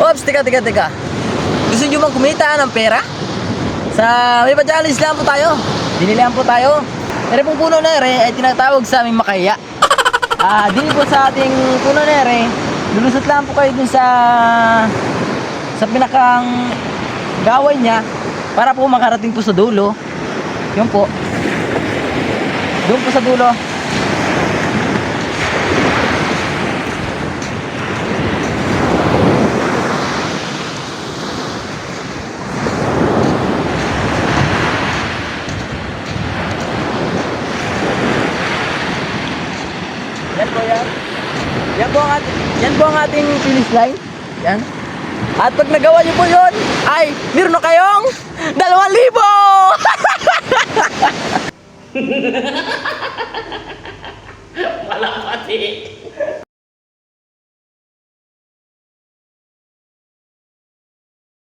Ops, teka. Gusto nyo bang kumita ng pera? Sa may pa-challenge lang po tayo. Dinilihan po tayo. Ere pong puno na ere ay tinatawag sa aming makaya. Dili po sa ating puno na ere, lulusot lang po kayo dun sa pinakang gaway niya para po makarating po sa dulo. Yun po. Doon po sa dulo. Yan po ang ating finish line. Yan. At pag nagawa niyo po yun, ay meron na kayong 2,000! Wala pati.